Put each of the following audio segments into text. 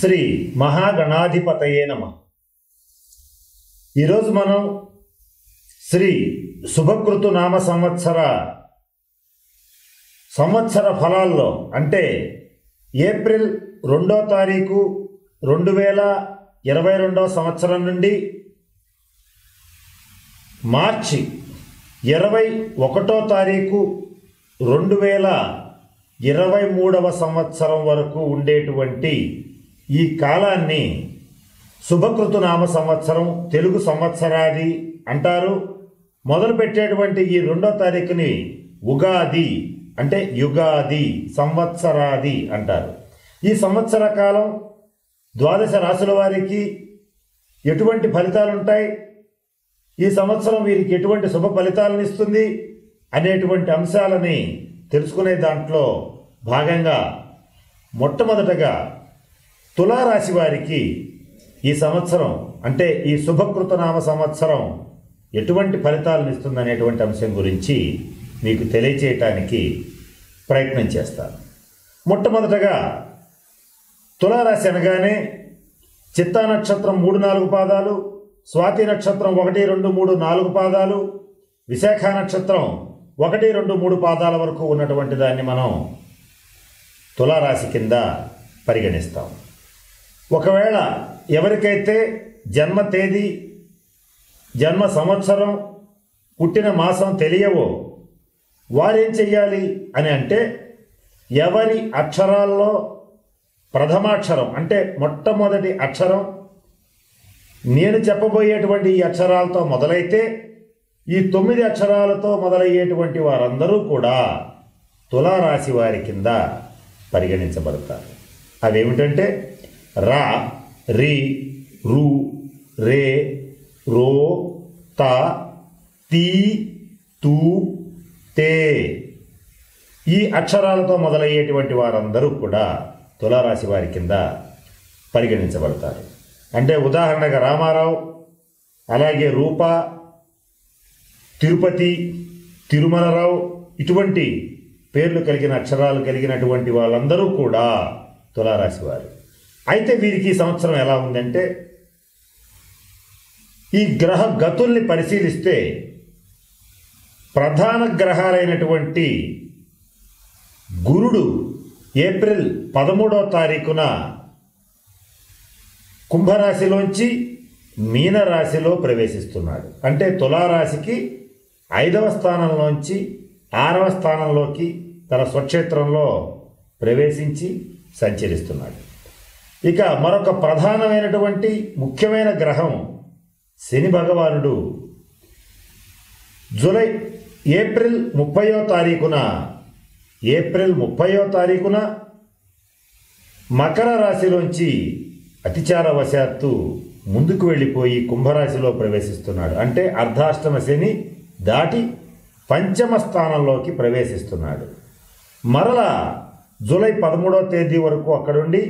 శ్రీ మహాగణాధిపతయే నమః. ఈరోజు మనం శ్రీ శుభకృతు నామ సంవత్సర ఫలాల్లో అంటే ఏప్రిల్ 2వ తారీఖు 2022 సంవత్సరం నుండి మార్చి 21వ తారీఖు 2023 సంవత్సరం వరకు ఉండేటువంటి ఈ కాలాన్ని శుభకృతు నామ సంవత్సరం, తెలుగు సంవత్సరాది అంటారు. మొదలు పెట్టేటువంటి ఈ 2వ తారీఖుని ఉగాది అంటే యుగాది, సంవత్సరాది అంటారు. ఈ సంవత్సర కాలం ద్వాదశ రాశుల వారికి ఎటువంటి ఫలితాలు ఉంటాయి, ఈ సంవత్సరం వీరికి ఎటువంటి శుభ ఫలితాలను ఇస్తుంది అనేటువంటి అంశాలని తెలుసుకునే దాంట్లో భాగంగా మొట్టమొదటగా తులారాశి వారికి ఈ సంవత్సరం అంటే ఈ శుభకృతనామ సంవత్సరం ఎటువంటి ఫలితాలను ఇస్తుంది అనేటువంటి అంశం గురించి మీకు తెలియచేయటానికి ప్రయత్నం చేస్తాను. మొట్టమొదటగా తులారాశి అనగానే చిత్తా నక్షత్రం 3-4 పాదాలు, స్వాతి నక్షత్రం 1, 2, 3, 4 పాదాలు, విశాఖ నక్షత్రం 1, 2, 3 పాదాల వరకు ఉన్నటువంటి దాన్ని మనం తులారాశి కింద పరిగణిస్తాం. ఒకవేళ ఎవరికైతే జన్మ తేదీ, జన్మ సంవత్సరం, పుట్టిన మాసం తెలియవో వారేం చెయ్యాలి అని అంటే, ఎవరి అక్షరాల్లో ప్రథమాక్షరం అంటే మొట్టమొదటి అక్షరం నేను చెప్పబోయేటువంటి ఈ అక్షరాలతో మొదలైతే ఈ 9 అక్షరాలతో మొదలయ్యేటువంటి వారందరూ కూడా తులారాశి వారి కింద పరిగణించబడతారు. అవేమిటంటే రా, రి, రు, రే, రో, త, తి, తు, తే. ఈ అక్షరాలతో మొదలయ్యేటువంటి వారందరూ కూడా తులారాశి వారి కింద పరిగణించబడతారు. అంటే ఉదాహరణగా రామారావు, అలాగే రూప, తిరుపతి, తిరుమలరావు ఇటువంటి పేర్లు కలిగిన అక్షరాలు కలిగినటువంటి వాళ్ళందరూ కూడా తులారాశి వారు. అయితే వీరికి ఈ సంవత్సరం ఎలా ఉందంటే, ఈ గ్రహ గతుల్ని పరిశీలిస్తే ప్రధాన గ్రహాలైనటువంటి గురుడు ఏప్రిల్ 13వ తారీఖున కుంభరాశిలోంచి మీనరాశిలో ప్రవేశిస్తున్నాడు. అంటే తులారాశికి 5వ స్థానంలోంచి 6వ స్థానంలోకి తన స్వక్షేత్రంలో ప్రవేశించి సంచరిస్తున్నాడు. ఇక మరొక ప్రధానమైనటువంటి ముఖ్యమైన గ్రహం శని భగవానుడు ఏప్రిల్ 30వ తారీఖున మకర రాశిలోంచి అతిచారవశాత్తు ముందుకు వెళ్ళిపోయి కుంభరాశిలో ప్రవేశిస్తున్నాడు. అంటే అర్ధాష్టమ శని దాటి 5వ స్థానంలోకి ప్రవేశిస్తున్నాడు. మరలా జూలై 13వ తేదీ వరకు అక్కడుండి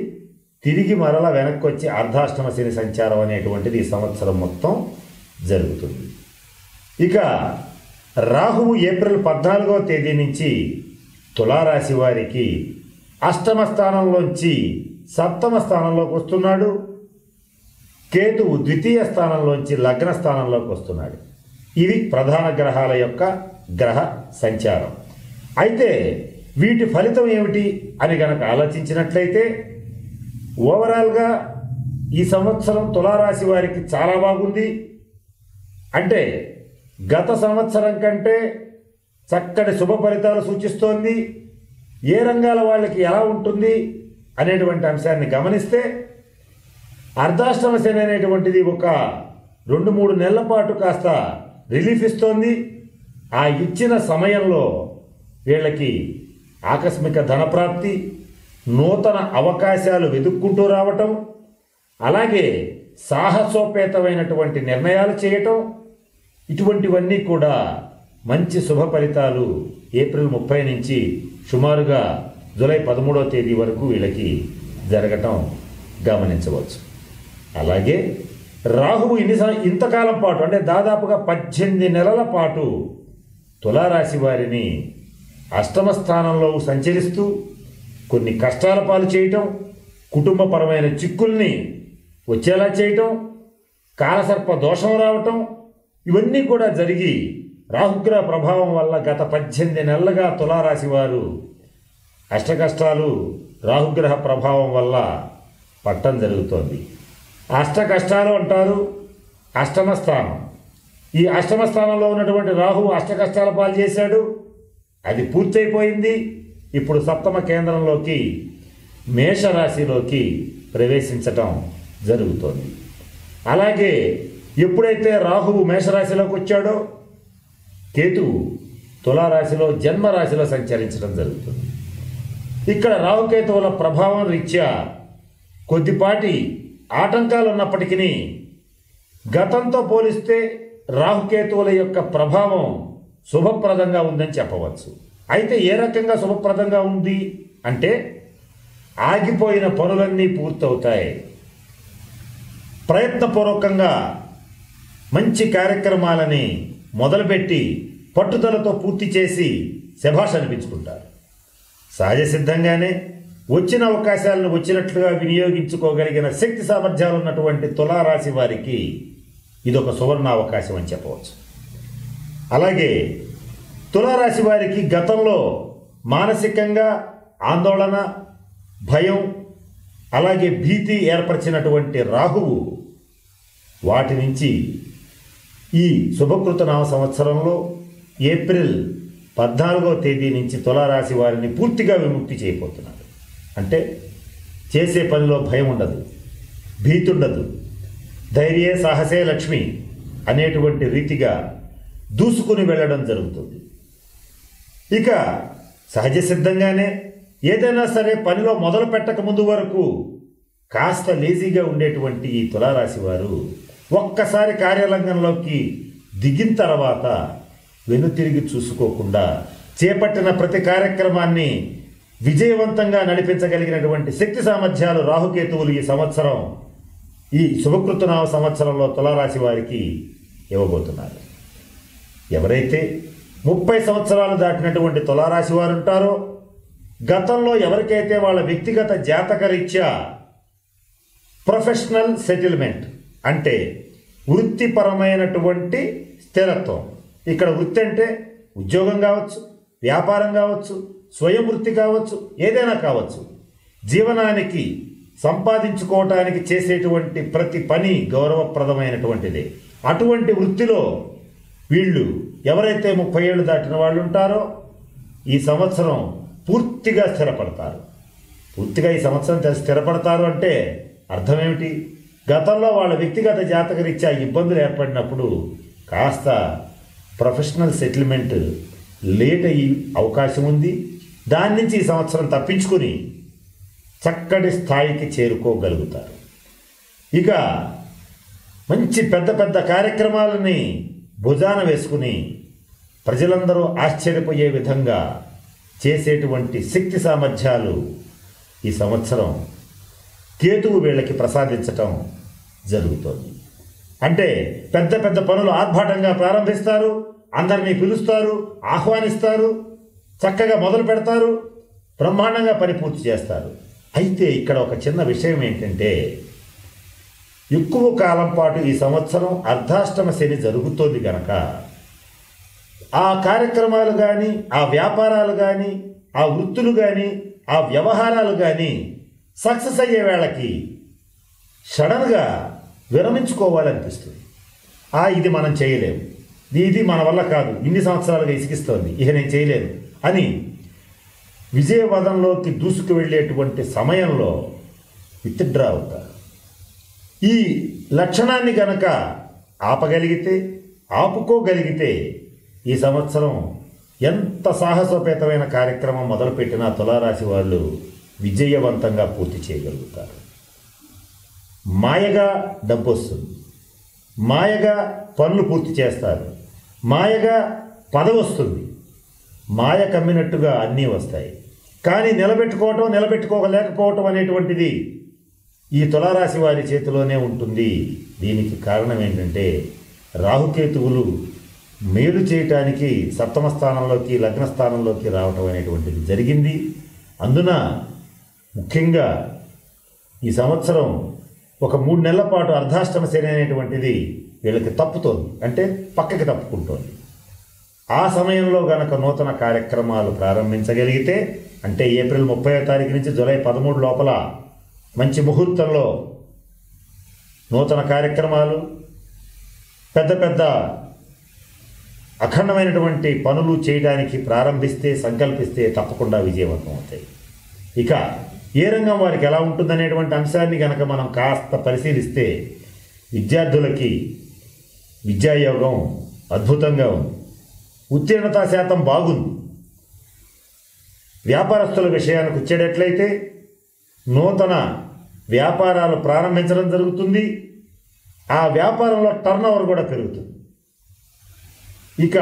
తిరిగి మరలా వెనక్కి వచ్చి అర్ధాష్టమ శని సంచారం అనేటువంటిది ఈ సంవత్సరం మొత్తం జరుగుతుంది. ఇక రాహువు ఏప్రిల్ 14వ తేదీ నుంచి తులారాశి వారికి అష్టమ స్థానంలోంచి 7వ స్థానంలోకి వస్తున్నాడు. కేతువు 2వ స్థానంలోంచి లగ్న స్థానంలోకి వస్తున్నాడు. ఇవి ప్రధాన గ్రహాల యొక్క గ్రహ సంచారం. అయితే వీటి ఫలితం ఏమిటి అని గనక ఆలోచించినట్లయితే ఓవరాల్గా ఈ సంవత్సరం తులారాశి వారికి చాలా బాగుంది. అంటే గత సంవత్సరం కంటే చక్కటి శుభ ఫలితాలు సూచిస్తోంది. ఏ రంగాల వాళ్ళకి ఎలా ఉంటుంది అనేటువంటి అంశాన్ని గమనిస్తే అర్ధాష్టమ శని అనేటువంటిది ఒక 2-3 నెలల పాటు కాస్త రిలీఫ్ ఇస్తోంది. ఆ ఇచ్చిన సమయంలో వీళ్ళకి ఆకస్మిక ధనప్రాప్తి, నూతన అవకాశాలు వెతుక్కుంటూ రావటం, అలాగే సాహసోపేతమైనటువంటి నిర్ణయాలు చేయటం, ఇటువంటివన్నీ కూడా మంచి శుభ ఫలితాలు ఏప్రిల్ 30 నుంచి సుమారుగా జూలై 13వ తేదీ వరకు వీళ్ళకి జరగటం గమనించవచ్చు. అలాగే రాహువు ఇంతకాలం పాటు అంటే దాదాపుగా 18 నెలల పాటు తులారాశి వారిని అష్టమ స్థానంలో సంచరిస్తూ కొన్ని కష్టాల పాలు చేయటం, కుటుంబపరమైన చిక్కుల్ని వచ్చేలా చేయటం, కాలసర్ప దోషం రావటం, ఇవన్నీ కూడా జరిగి రాహుగ్రహ ప్రభావం వల్ల గత 18 నెలలుగా తులారాశి వారు అష్టకష్టాలు రాహుగ్రహ ప్రభావం వల్ల పట్టం జరుగుతోంది. అష్టకష్టాలు అంటారు అష్టమ స్థానం. ఈ అష్టమ స్థానంలో ఉన్నటువంటి రాహువు అష్టకష్టాల పాలు చేశాడు, అది పూర్తయిపోయింది. ఇప్పుడు సప్తమ కేంద్రంలోకి మేషరాశిలోకి ప్రవేశించటం జరుగుతోంది. అలాగే ఎప్పుడైతే రాహువు మేషరాశిలోకి వచ్చాడో కేతువు తులారాశిలో జన్మరాశిలో సంచరించడం జరుగుతుంది. ఇక్కడ రాహుకేతువుల ప్రభావం రీత్యా కొద్దిపాటి ఆటంకాలు ఉన్నప్పటికీ గతంతో పోలిస్తే రాహుకేతువుల యొక్క ప్రభావం శుభప్రదంగా ఉందని చెప్పవచ్చు. అయితే ఏ రకంగా శుభప్రదంగా ఉంది అంటే ఆగిపోయిన పనులన్నీ పూర్తవుతాయి. ప్రయత్నపూర్వకంగా మంచి కార్యక్రమాలని మొదలుపెట్టి పట్టుదలతో పూర్తి చేసి శభాష్ అనిపించుకుంటారు. సహజ సిద్ధంగానే వచ్చిన అవకాశాలను వచ్చినట్లుగా వినియోగించుకోగలిగిన శక్తి సామర్థ్యాలు ఉన్నటువంటి తులారాశి వారికి ఇదొక సువర్ణ అవకాశం అని చెప్పవచ్చు. అలాగే తులారాశి వారికి గతంలో మానసికంగా ఆందోళన, భయం, అలాగే భీతి ఏర్పరిచినటువంటి రాహువు వాటి నుంచి ఈ శుభకృత నామ సంవత్సరంలో ఏప్రిల్ 14వ తేదీ నుంచి తులారాశి వారిని పూర్తిగా విముక్తి చేయబోతున్నారు. అంటే చేసే పనిలో భయం ఉండదు, భీతి ఉండదు, ధైర్యే సాహసే లక్ష్మి అనేటువంటి రీతిగా దూసుకుని వెళ్ళడం జరుగుతుంది. ఇక సహజ సిద్ధంగానే ఏదైనా సరే పనిలో మొదలు పెట్టక ముందు వరకు కాస్త లేజీగా ఉండేటువంటి ఈ తులారాశి వారు ఒక్కసారి కార్యరంగంలోకి దిగిన తర్వాత వెనుతిరిగి చూసుకోకుండా చేపట్టిన ప్రతి కార్యక్రమాన్ని విజయవంతంగా నడిపించగలిగినటువంటి శక్తి సామర్థ్యాలు రాహుకేతువులు ఈ సంవత్సరం ఈ శుభకృతనామ సంవత్సరంలో తులారాశి వారికి ఇవ్వబోతున్నారు. ఎవరైతే 30 సంవత్సరాలు దాటినటువంటి తులారాశి వారు ఉంటారో గతంలో ఎవరికైతే వాళ్ళ వ్యక్తిగత జాతకరీత్యా ప్రొఫెషనల్ సెటిల్మెంట్ అంటే వృత్తిపరమైనటువంటి స్థిరత్వం, ఇక్కడ వృత్తి అంటే ఉద్యోగం కావచ్చు, వ్యాపారం కావచ్చు, స్వయం వృత్తి కావచ్చు, ఏదైనా కావచ్చు, జీవనానికి సంపాదించుకోవటానికి చేసేటువంటి ప్రతి పని గౌరవప్రదమైనటువంటిదే. అటువంటి వృత్తిలో వీళ్ళు ఎవరైతే 30 ఏళ్ళు దాటిన వాళ్ళు ఉంటారో ఈ సంవత్సరం పూర్తిగా స్థిరపడతారు. పూర్తిగా ఈ సంవత్సరం స్థిరపడతారు అంటే అర్థం ఏమిటి? గతంలో వాళ్ళ వ్యక్తిగత జాతకరీత్యా ఇబ్బందులు ఏర్పడినప్పుడు కాస్త ప్రొఫెషనల్ సెటిల్మెంట్ లేట్ అయ్యి అవకాశం ఉంది. దాని నుంచి ఈ సంవత్సరం తప్పించుకుని చక్కటి స్థాయికి చేరుకోగలుగుతారు. ఇక మంచి పెద్ద పెద్ద కార్యక్రమాలని భుజాన వేసుకుని ప్రజలందరూ ఆశ్చర్యపోయే విధంగా చేసేటువంటి శక్తి సామర్థ్యాలు ఈ సంవత్సరం కేతువు వీళ్ళకి ప్రసాదించటం జరుగుతుంది. అంటే పెద్ద పెద్ద పనులు ఆర్భాటంగా ప్రారంభిస్తారు, అందరినీ పిలుస్తారు, ఆహ్వానిస్తారు, చక్కగా మొదలు పెడతారు, బ్రహ్మాండంగా పని పూర్తి చేస్తారు. అయితే ఇక్కడ ఒక చిన్న విషయం ఏంటంటే ఎక్కువ కాలం పాటు ఈ సంవత్సరం అర్ధాష్టమ శని జరుగుతోంది కనుక ఆ కార్యక్రమాలు కానీ, ఆ వ్యాపారాలు కానీ, ఆ వృత్తులు కానీ, ఆ వ్యవహారాలు కానీ సక్సెస్ అయ్యే వేళకి సడన్గా విరమించుకోవాలనిపిస్తుంది. ఇది మనం చేయలేము, ఇది మన వల్ల కాదు, ఇన్ని సంవత్సరాలుగా ఇసిగిస్తోంది, ఇక నేను చేయలేను అని విజయవదంలోకి దూసుకు వెళ్ళేటువంటి సమయంలో విత్డ్రా అవుతారు. ఈ లక్షణాన్ని గనక ఆపగలిగితే, ఆపుకోగలిగితే ఈ సంవత్సరం ఎంత సాహసోపేతమైన కార్యక్రమం మొదలుపెట్టినా తులారాశి వాళ్ళు విజయవంతంగా పూర్తి చేయగలుగుతారు. మాయగా డబ్బు వస్తుంది, మాయగా పనులు పూర్తి చేస్తారు, మాయగా పదవి వస్తుంది, మాయ కమ్మినట్టుగా అన్నీ వస్తాయి. కానీ నిలబెట్టుకోలేకపోవటం అనేటువంటిది ఈ తులారాశి వారి చేతిలోనే ఉంటుంది. దీనికి కారణం ఏంటంటే రాహుకేతువులు మేలు చేయటానికి సప్తమ స్థానంలోకి, లగ్న స్థానంలోకి రావటం అనేటువంటిది జరిగింది. అందున ముఖ్యంగా ఈ సంవత్సరం ఒక 3 నెలల పాటు అర్ధాష్టమ శని అనేటువంటిది వీళ్ళకి తప్పుతోంది, అంటే పక్కకి తప్పుకుంటోంది. ఆ సమయంలో గనక నూతన కార్యక్రమాలు ప్రారంభించగలిగితే, అంటే ఏప్రిల్ 30వ తారీఖు నుంచి జూలై 13 లోపల మంచి ముహూర్తంలో నూతన కార్యక్రమాలు, పెద్ద పెద్ద అఖండమైనటువంటి పనులు చేయడానికి ప్రారంభిస్తే, సంకల్పిస్తే తప్పకుండా విజయవంతం అవుతాయి. ఇక ఏ రంగం వారికి ఎలా ఉంటుందనేటువంటి అంశాన్ని కనుక మనం కాస్త పరిశీలిస్తే, విద్యార్థులకి విద్యాయోగం అద్భుతంగా ఉంది, ఉత్తీర్ణతా శాతం బాగుంది. వ్యాపారస్తుల విషయానికి వచ్చేటట్లయితే నూతన వ్యాపారాలు ప్రారంభించడం జరుగుతుంది. ఆ వ్యాపారంలో టర్నోవర్ కూడా పెరుగుతుంది. ఇక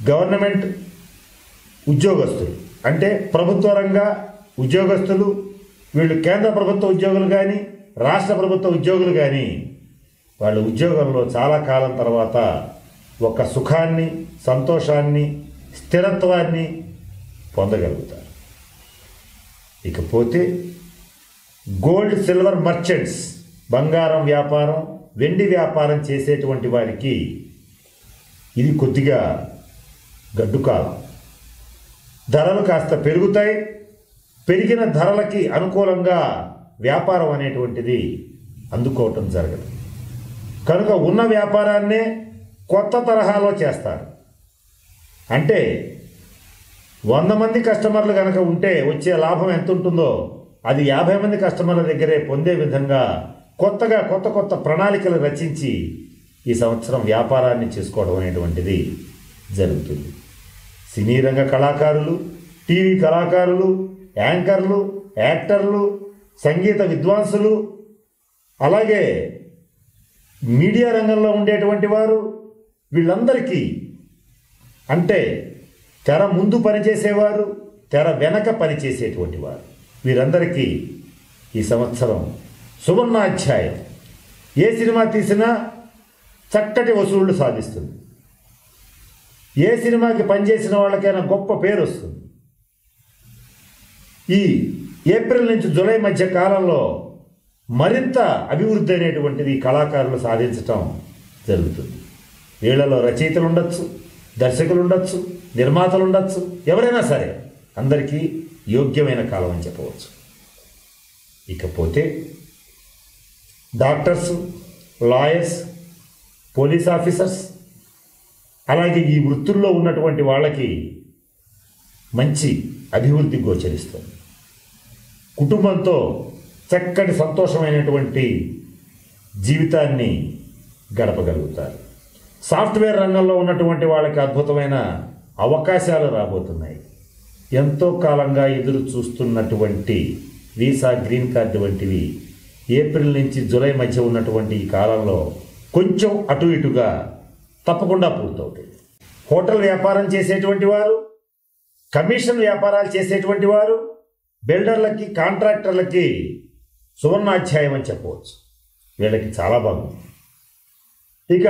గవర్నమెంట్ ఉద్యోగస్తులు, అంటే ప్రభుత్వ రంగ ఉద్యోగస్తులు, వీళ్ళు కేంద్ర ప్రభుత్వ ఉద్యోగులు కానీ రాష్ట్ర ప్రభుత్వ ఉద్యోగులు కానీ, వాళ్ళు ఉద్యోగంలో చాలా కాలం తర్వాత ఒక సుఖాన్ని, సంతోషాన్ని, స్థిరత్వాన్ని పొందగలుగుతారు. ఇకపోతే గోల్డ్ సిల్వర్ మర్చెంట్స్, బంగారం వ్యాపారం, వెండి వ్యాపారం చేసేటువంటి వారికి ఇది కొద్దిగా గడ్డు కాలం. ధరలు కాస్త పెరుగుతాయి. పెరిగిన ధరలకి అనుకూలంగా వ్యాపారం అనేటువంటిది అందుకోవటం జరగదు. కనుక ఉన్న వ్యాపారాన్నే కొత్త తరహాలో చేస్తారు. అంటే 100 మంది కస్టమర్లు కనుక ఉంటే వచ్చే లాభం ఎంత ఉంటుందో అది 50 మంది కస్టమర్ల దగ్గరే పొందే విధంగా కొత్తగా కొత్త ప్రణాళికలు రచించి ఈ సంవత్సరం వ్యాపారాన్ని చేసుకోవడం అనేటువంటిది జరుగుతుంది. సినీ రంగ కళాకారులు, టీవీ కళాకారులు, యాంకర్లు, యాక్టర్లు, సంగీత విద్వాంసులు, అలాగే మీడియా రంగంలో ఉండేటువంటి వారు, వీళ్ళందరికీ, అంటే తెర ముందు పనిచేసేవారు, తెర వెనక పనిచేసేటువంటి వారు, వీరందరికీ ఈ సంవత్సరం సువర్ణాధ్యాయం. ఏ సినిమా తీసినా చక్కటి వసూళ్లు సాధిస్తుంది. ఏ సినిమాకి పనిచేసిన వాళ్ళకైనా గొప్ప పేరు వస్తుంది. ఈ ఏప్రిల్ నుంచి జూలై మధ్య కాలంలో మరింత అభివృద్ధి అనేటువంటిది కళాకారులు సాధించటం జరుగుతుంది. వీళ్ళలో రచయితలు ఉండొచ్చు, దర్శకులు ఉండొచ్చు, నిర్మాతలు ఉండొచ్చు, ఎవరైనా సరే అందరికీ యోగ్యమైన కాలం అని చెప్పవచ్చు. ఇకపోతే డాక్టర్స్, లాయర్స్, పోలీస్ ఆఫీసర్స్, అలాగే ఈ వృత్తుల్లో ఉన్నటువంటి వాళ్ళకి మంచి అభివృద్ధి గోచరిస్తుంది. కుటుంబంతో చక్కటి సంతోషమైనటువంటి జీవితాన్ని గడపగలుగుతారు. సాఫ్ట్వేర్ రంగంలో ఉన్నటువంటి వాళ్ళకి అద్భుతమైన అవకాశాలు రాబోతున్నాయి. ఎంతో కాలంగా ఎదురు చూస్తున్నటువంటి వీసా, గ్రీన్ కార్డు వంటివి ఏప్రిల్ నుంచి జూలై మధ్య ఉన్నటువంటి ఈ కాలంలో కొంచెం అటు ఇటుగా తప్పకుండా పూర్తవుతాయి. హోటల్ వ్యాపారం చేసేటువంటి వారు, కమిషన్ వ్యాపారాలు చేసేటువంటి వారు, బిల్డర్లకి, కాంట్రాక్టర్లకి సువర్ణాధ్యాయం అని చెప్పవచ్చు. వీళ్ళకి చాలా బాగుంది. ఇక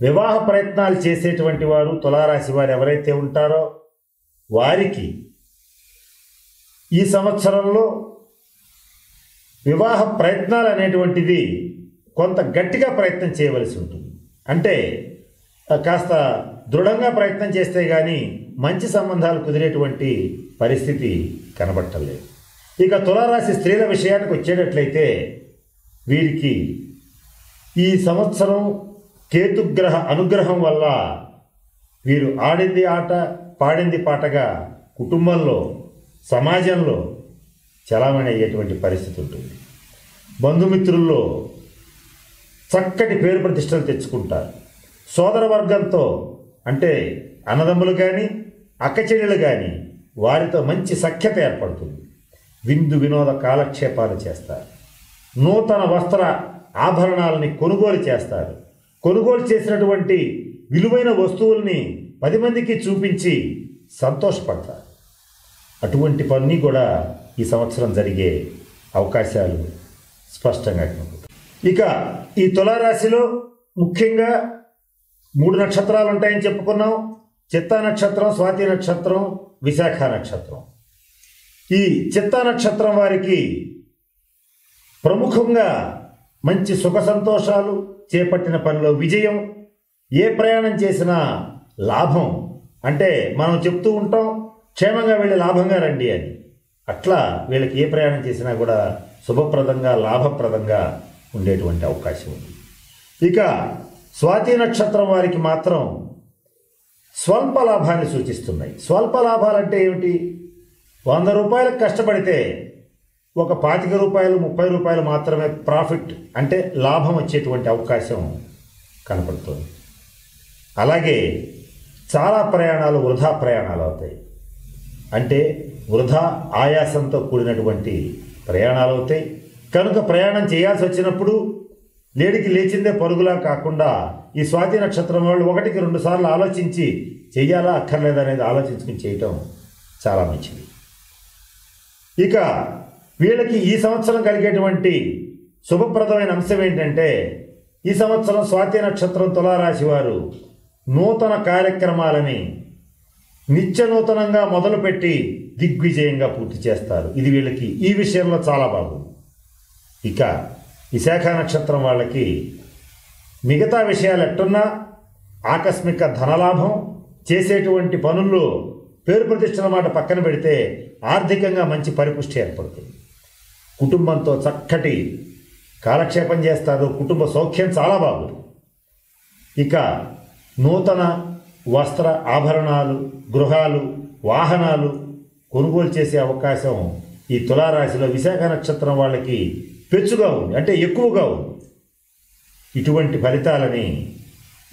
వివాహ ప్రయత్నాలు చేసేటువంటి వారు, తులారాశి వారు ఎవరైతే ఉంటారో వారికి ఈ సంవత్సరంలో వివాహ ప్రయత్నాలు అనేటువంటిది కొంత గట్టిగా ప్రయత్నం చేయవలసి ఉంటుంది. అంటే కాస్త దృఢంగా ప్రయత్నం చేస్తే కానీ మంచి సంబంధాలు కుదిరేటువంటి పరిస్థితి కనబట్టలేదు. ఇక తులారాశి స్త్రీల విషయానికి వచ్చేటట్లయితే వీరికి ఈ సంవత్సరం కేతుగ్రహ అనుగ్రహం వల్ల వీరు ఆడింది ఆట, పాడింది పాటగా కుటుంబంలో, సమాజంలో చలామణి అయ్యేటువంటి పరిస్థితి ఉంటుంది. బంధుమిత్రుల్లో చక్కటి పేరు ప్రతిష్టలు తెచ్చుకుంటారు. సోదర వర్గంతో, అంటే అన్నదమ్ములు కానీ అక్క చెల్లెలు కానీ, వారితో మంచి సఖ్యత ఏర్పడుతుంది. విందు వినోద కాలక్షేపాలు చేస్తారు. నూతన వస్త్ర ఆభరణాలని కొనుగోలు చేస్తారు. కొనుగోలు చేసినటువంటి విలువైన వస్తువుల్ని 10 మందికి చూపించి సంతోషపడతారు. అటువంటి పని కూడా ఈ సంవత్సరం జరిగే అవకాశాలు స్పష్టంగా కనబడుతాయి. ఇక ఈ తులారాశిలో ముఖ్యంగా 3 నక్షత్రాలు ఉంటాయని చెప్పుకున్నాం. చిత్తా నక్షత్రం, స్వాతి నక్షత్రం, విశాఖ నక్షత్రం. ఈ చిత్తా నక్షత్రం వారికి ప్రముఖంగా మంచి సుఖ సంతోషాలు, చేపట్టిన పనిలో విజయం, ఏ ప్రయాణం చేసినా లాభం. అంటే మనం చెప్తూ ఉంటాం క్షేమంగా వెళ్ళి లాభంగా రండి అని. అట్లా వీళ్ళకి ఏ ప్రయాణం చేసినా కూడా శుభప్రదంగా, లాభప్రదంగా ఉండేటువంటి అవకాశం ఉంది. ఇక స్వాతి నక్షత్రం వారికి మాత్రం స్వల్ప లాభాన్ని సూచిస్తున్నాయి. స్వల్ప లాభాలంటే ఏమిటి? 100 రూపాయలకు కష్టపడితే ఒక 25 రూపాయలు, 30 రూపాయలు మాత్రమే ప్రాఫిట్, అంటే లాభం వచ్చేటువంటి అవకాశం కనపడుతుంది. అలాగే చాలా ప్రయాణాలు వృధా ప్రయాణాలు అవుతాయి. అంటే వృధా ఆయాసంతో కూడినటువంటి ప్రయాణాలు అవుతాయి. కనుక ప్రయాణం చేయాల్సి వచ్చినప్పుడు లేడికి లేచిందే పరుగులా కాకుండా ఈ స్వాతి నక్షత్రం వాళ్ళు 1కి 2 సార్లు ఆలోచించి చెయ్యాలా అక్కర్లేదా అనేది ఆలోచించుకుని చేయటం చాలా మంచిది. ఇక వీళ్ళకి ఈ సంవత్సరం కలిగేటువంటి శుభప్రదమైన అంశం ఏంటంటే, ఈ సంవత్సరం స్వాతి నక్షత్రం తులారాశి వారు నూతన కార్యక్రమాలని నిత్య నూతనంగా మొదలుపెట్టి దిగ్విజయంగా పూర్తి చేస్తారు. ఇది వీళ్ళకి ఈ విషయంలో చాలా బాగుంది. ఇక విశాఖ నక్షత్రం వాళ్ళకి మిగతా విషయాలు ఎట్టున్నా ఆకస్మిక ధనలాభం, చేసేటువంటి పనుల్లో పేరు ప్రతిష్టల మాట పక్కన పెడితే ఆర్థికంగా మంచి పరిపుష్టి ఏర్పడుతుంది. కుటుంబంతో చక్కటి కాలక్షేపం చేస్తారు. కుటుంబ సౌఖ్యం చాలా బాగుంది. ఇక నూతన వస్త్ర ఆభరణాలు, గృహాలు, వాహనాలు కొనుగోలు చేసే అవకాశం ఈ తులారాశిలో విశాఖ నక్షత్రం వాళ్ళకి పెచ్చుగా ఉంది, అంటే ఎక్కువగా ఉంది. ఇటువంటి ఫలితాలని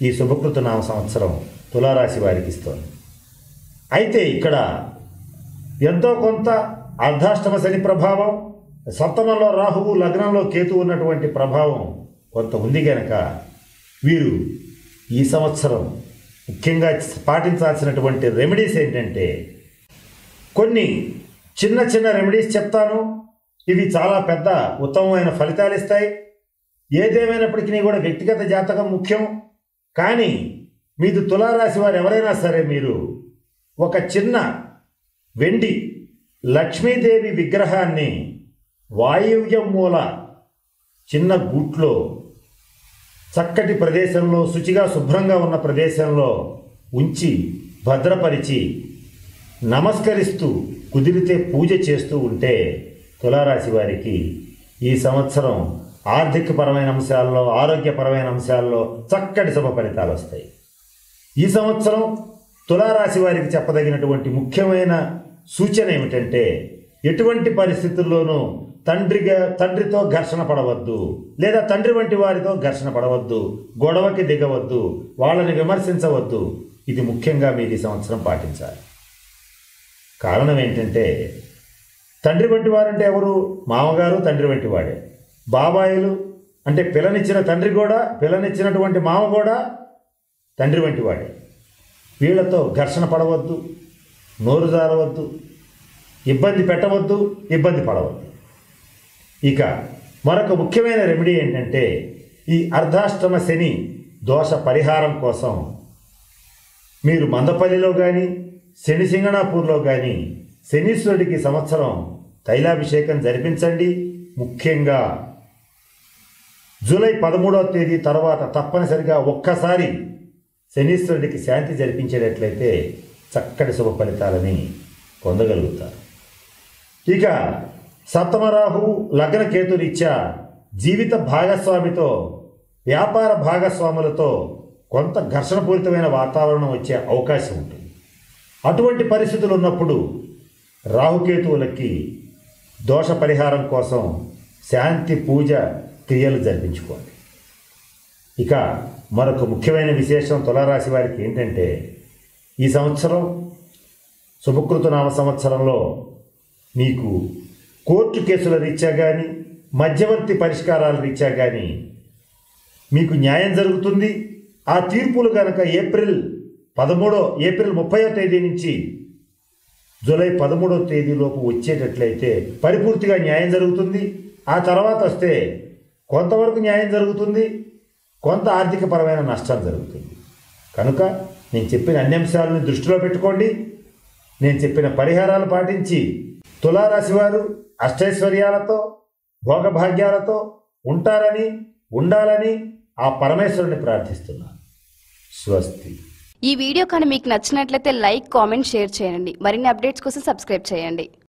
ఈ శుభకృత నామ సంవత్సరం తులారాశి వారికి ఇస్తోంది. అయితే ఇక్కడ ఎంతో కొంత అర్ధాష్టమ శని ప్రభావం, సప్తమంలో రాహువు, లగ్నంలో కేతు ఉన్నటువంటి ప్రభావం కొంత ఉంది కనుక వీరు ఈ సంవత్సరం ముఖ్యంగా పాటించాల్సినటువంటి రెమెడీస్ ఏంటంటే, కొన్ని చిన్న చిన్న రెమెడీస్ చెప్తాను. ఇవి చాలా పెద్ద ఉత్తమమైన ఫలితాలు ఇస్తాయి. ఏదేమైనప్పటికీ కూడా వ్యక్తిగత జాతకం ముఖ్యం. కానీ మీది తులారాశి వారు ఎవరైనా సరే మీరు ఒక చిన్న వెండి లక్ష్మీదేవి విగ్రహాన్ని వాయువ్యం మూల చిన్న గూట్లో చక్కటి ప్రదేశంలో, శుచిగా శుభ్రంగా ఉన్న ప్రదేశంలో ఉంచి భద్రపరిచి నమస్కరిస్తూ కుదిరితే పూజ చేస్తూ ఉంటే తులారాశి వారికి ఈ సంవత్సరం ఆర్థికపరమైన అంశాల్లో, ఆరోగ్యపరమైన అంశాల్లో చక్కటి శుభ ఫలితాలు వస్తాయి. ఈ సంవత్సరం తులారాశి వారికి చెప్పదగినటువంటి ముఖ్యమైన సూచన ఏమిటంటే, ఎటువంటి పరిస్థితుల్లోనూ తండ్రితో ఘర్షణ పడవద్దు, లేదా తండ్రి వంటి వారితో ఘర్షణ పడవద్దు, గొడవకి దిగవద్దు, వాళ్ళని విమర్శించవద్దు. ఇది ముఖ్యంగా మీరు ఈ సంవత్సరం పాటించాలి. కారణం ఏంటంటే, తండ్రి వంటి వారంటే ఎవరు? మామగారు తండ్రి వంటి వాడే. బాబాయిలు అంటే పిల్లనిచ్చిన తండ్రి కూడా, పిల్లనిచ్చినటువంటి మామ కూడా తండ్రి వంటి వాడే. వీళ్లతో ఘర్షణ పడవద్దు, నోరు జారవద్దు, ఇబ్బంది పెట్టవద్దు, ఇబ్బంది పడవద్దు. ఇక మరొక ముఖ్యమైన రెమెడీ ఏంటంటే, ఈ అర్ధాష్టమ శని దోష పరిహారం కోసం మీరు మందపల్లిలో కానీ, శని సింగణాపూర్లో కానీ శనీశ్వరుడికి సంవత్సరం తైలాభిషేకం జరిపించండి. ముఖ్యంగా జూలై 13వ తేదీ తర్వాత తప్పనిసరిగా ఒక్కసారి శనీశ్వరుడికి శాంతి జరిపించేటట్లయితే చక్కటి శుభ ఫలితాలని పొందగలుగుతారు. ఇక సప్తమరాహువు లగ్న కేతురీత్యా జీవిత భాగస్వామితో, వ్యాపార భాగస్వాములతో కొంత ఘర్షణపూరితమైన వాతావరణం వచ్చే అవకాశం ఉంటుంది. అటువంటి పరిస్థితులు ఉన్నప్పుడు రాహుకేతువులకి దోష పరిహారం కోసం శాంతి పూజ క్రియలు జరిపించుకోండి. ఇక మరొక ముఖ్యమైన విశేషం తులారాశి వారికి ఏంటంటే, ఈ సంవత్సరం శుభకృత నామ సంవత్సరంలో మీకు కోర్టు కేసుల రీత్యా కానీ, మధ్యవర్తి పరిష్కారాల రీత్యా కానీ మీకు న్యాయం జరుగుతుంది. ఆ తీర్పులు కనుక ఏప్రిల్ 30వ తేదీ నుంచి జూలై 13వ తేదీలోపు వచ్చేటట్లయితే పరిపూర్తిగా న్యాయం జరుగుతుంది. ఆ తర్వాత వస్తే కొంతవరకు న్యాయం జరుగుతుంది, కొంత ఆర్థికపరమైన నష్టం జరుగుతుంది. కనుక నేను చెప్పిన అన్ని అంశాలను దృష్టిలో పెట్టుకోండి. నేను చెప్పిన పరిహారాలు పాటించి తులారాశి వారు అష్టైశ్వర్యాలతో భోగభాగ్యాలతో ఉంటారని ఉండాలని ఆ పరమేశ్వరుని ప్రార్థిస్తున్నాను. స్వస్తి. ఈ వీడియో కానీ మీకు నచ్చినట్లయితే లైక్, కామెంట్, షేర్ చేయండి. మరిన్ని అప్డేట్స్ కోసం సబ్స్క్రైబ్ చేయండి.